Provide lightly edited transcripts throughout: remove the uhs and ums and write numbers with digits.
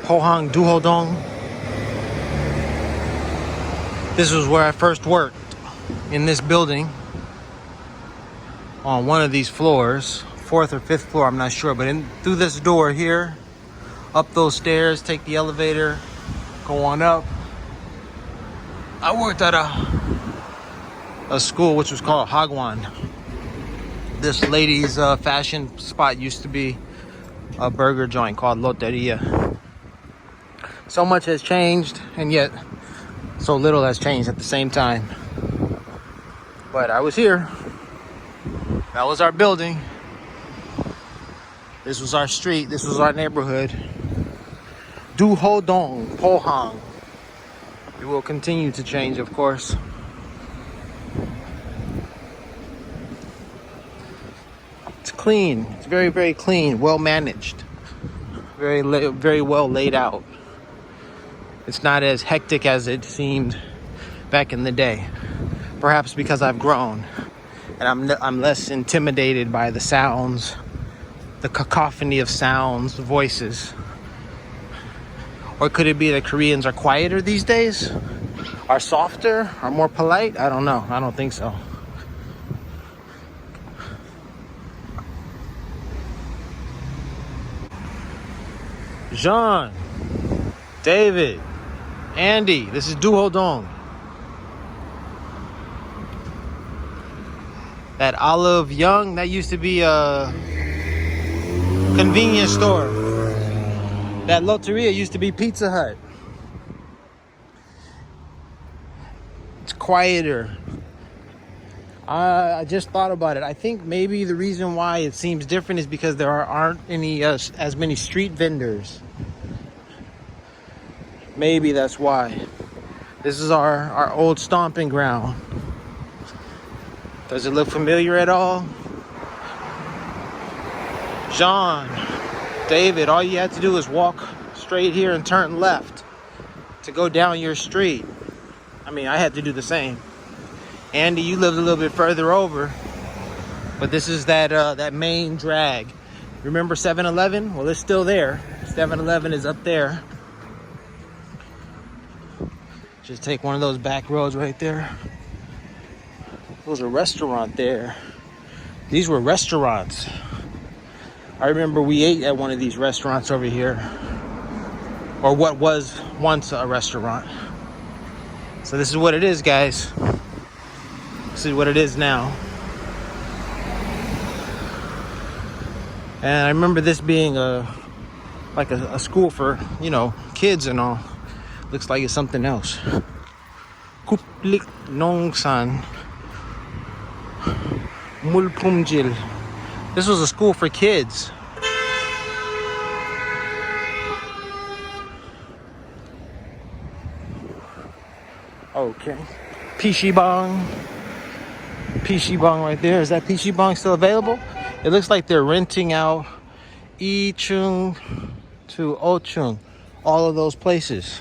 Pohang Duho Dong. This was where I first worked, in this building, on one of these floors, 4th or 5th floor, I'm not sure, but through this door here, up those stairs, take the elevator, go on up. I worked at a school which was called Hagwon. This lady's fashion spot used to be a burger joint called Loteria. So much has changed, and yet so little has changed at the same time. But I was here. That was our building. This was our street. This was our neighborhood. Duho Dong, Pohang. It will continue to change, of course. It's clean. It's very, very clean. Well managed. Very well laid out. It's not as hectic as it seemed back in the day. Perhaps because I've grown and I'm less intimidated by the sounds, the cacophony of sounds, voices. Or could it be that Koreans are quieter these days? Are softer? Are more polite? I don't know. I don't think so. Jean, David, Andy, this is Duho Dong. That Olive Young, that used to be a convenience store. That Loteria used to be Pizza Hut. It's quieter. I just thought about it. I think maybe the reason why it seems different is because there aren't any as many street vendors. Maybe that's why. This is our old stomping ground. Does it look familiar at all? John, David, all you had to do is walk straight here and turn left to go down your street. I mean, I had to do the same. Andy, you lived a little bit further over, but this is that main drag. Remember 7-Eleven? Well, it's still there. 7-Eleven is up there. Just take one of those back roads right there. There was a restaurant there. These were restaurants. I remember we ate at one of these restaurants over here, or what was once a restaurant. So this is what it is, guys. This is what it is now. And I remember this being like a school for, you know, kids and all. Looks like it's something else. Kuplik Nongsan Mulpumjil. This was a school for kids. Okay. Pishibang right there. Is that Pishibang still available? It looks like they're renting out Ichung to Ochung, all of those places.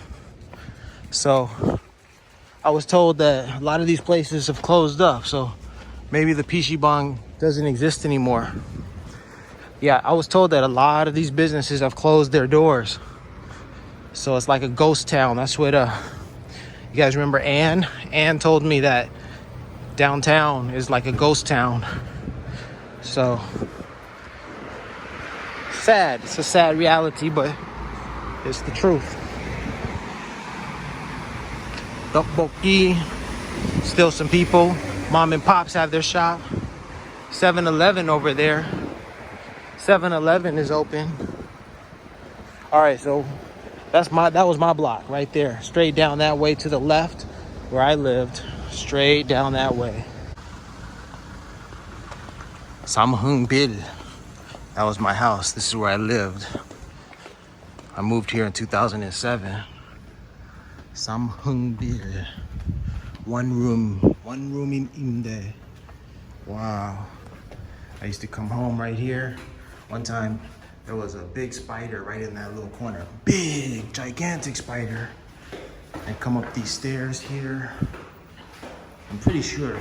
So I was told that a lot of these places have closed up, so maybe the Pishibang doesn't exist anymore. Yeah, I was told that a lot of these businesses have closed their doors. So it's like a ghost town. That's what you guys remember Anne? Anne told me that downtown is like a ghost town. So sad. It's a sad reality, but it's the truth. Tteokbokki, still some people. Mom and pops have their shop. 7-Eleven over there. 7-Eleven is open. All right, so that was my block right there. Straight down that way to the left where I lived. Straight down that way. Samhungbil. That was my house. This is where I lived. I moved here in 2007. Samhungbil. One room in Imde. Wow. I used to come home right here. One time there was a big spider right in that little corner. Big, gigantic spider. I come up these stairs here. I'm pretty sure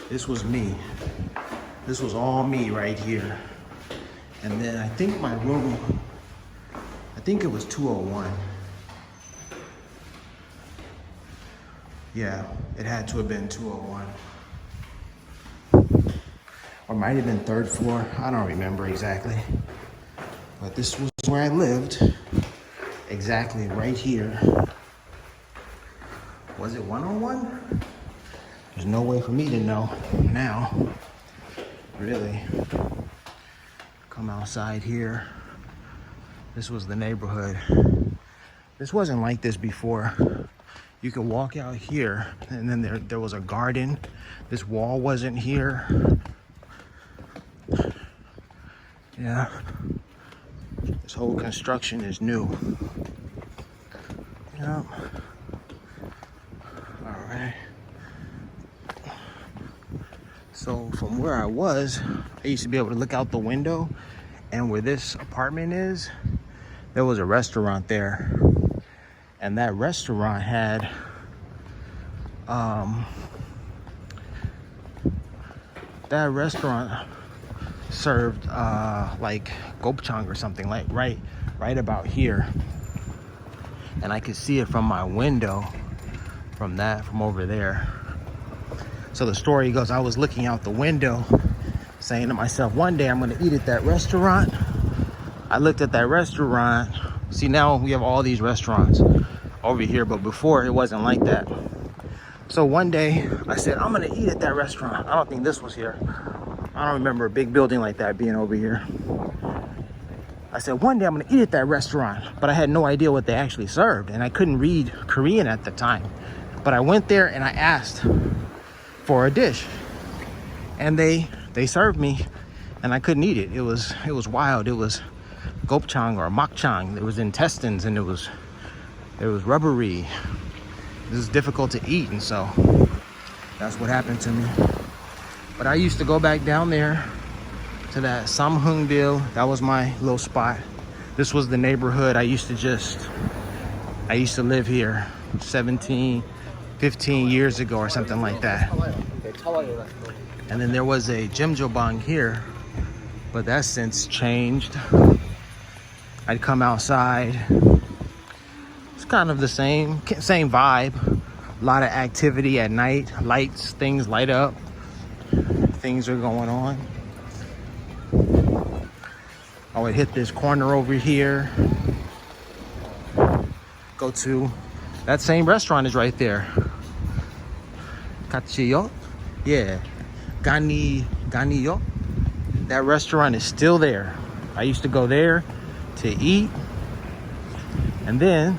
this was me. This was all me right here. And then I think think it was 201. Yeah, it had to have been 201. Or might have been 3rd floor. I don't remember exactly. But this was where I lived. Exactly right here. Was it 101? There's no way for me to know now. Really. Come outside here. This was the neighborhood. This wasn't like this before. You could walk out here, and then there was a garden. This wall wasn't here. Yeah. This whole construction is new. Yep. All right. So from where I was, I used to be able to look out the window, and where this apartment is, there was a restaurant there. And that restaurant had served like gopchang or something, like right about here. And I could see it from my window from over there. So the story goes, I was looking out the window saying to myself, one day I'm gonna eat at that restaurant. I looked at that restaurant. See, now we have all these restaurants over here, but before it wasn't like that. So one day I said, I'm gonna eat at that restaurant. I don't think this was here. I don't remember a big building like that being over here. I said, one day I'm gonna eat at that restaurant, but I had no idea what they actually served, and I couldn't read Korean at the time. But I went there and I asked for a dish, and they served me, and I couldn't eat it. It was wild. It was gopchang or makchang. There was intestines, and it was rubbery. This is difficult to eat, and so that's what happened to me. But I used to go back down there to that Samhungbil. That was my little spot. This was the neighborhood. I used to live here 15 years ago or something like that. And then there was a Jimjobang here, but that's since changed. I'd come outside. It's kind of the same vibe. A lot of activity at night. Lights, things light up. Things are going on. I would hit this corner over here. Go to that same restaurant is right there. Kachiyo? Yeah. Ganiyo. That restaurant is still there. I used to go there to eat. And then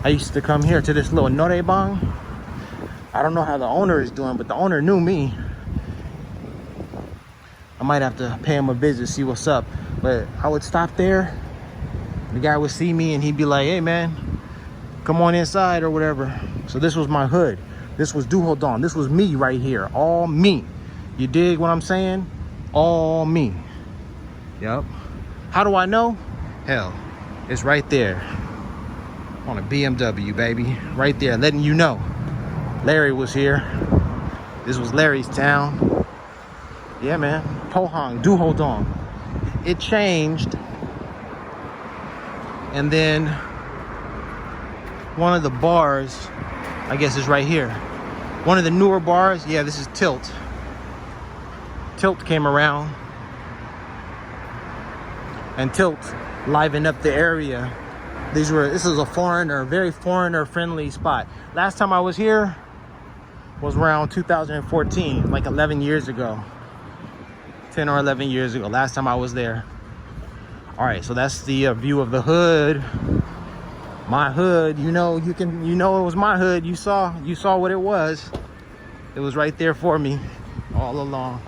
I used to come here to this little norebang. I don't know how the owner is doing, but the owner knew me. I might have to pay him a visit, see what's up. But I would stop there. The guy would see me and he'd be like, hey man, come on inside or whatever. So this was my hood. This was Duho. This was me right here. All me. You dig what I'm saying? All me. Yep. How do I know? Hell, it's right there. On a BMW, baby. Right there, letting you know. Larry was here. This was Larry's town. Yeah, man. Pohang, Duho. It changed. And then one of the bars, I guess, is right here. One of the newer bars, yeah, this is Tilt. Tilt came around. And Tilt livened up the area. This is a very foreigner friendly spot. Last time I was here was around 2014, like 11 years ago. 10 or 11 years ago, last time I was there. All right, so that's the view of the hood. My hood, you know it was my hood. You saw what it was. It was right there for me all along.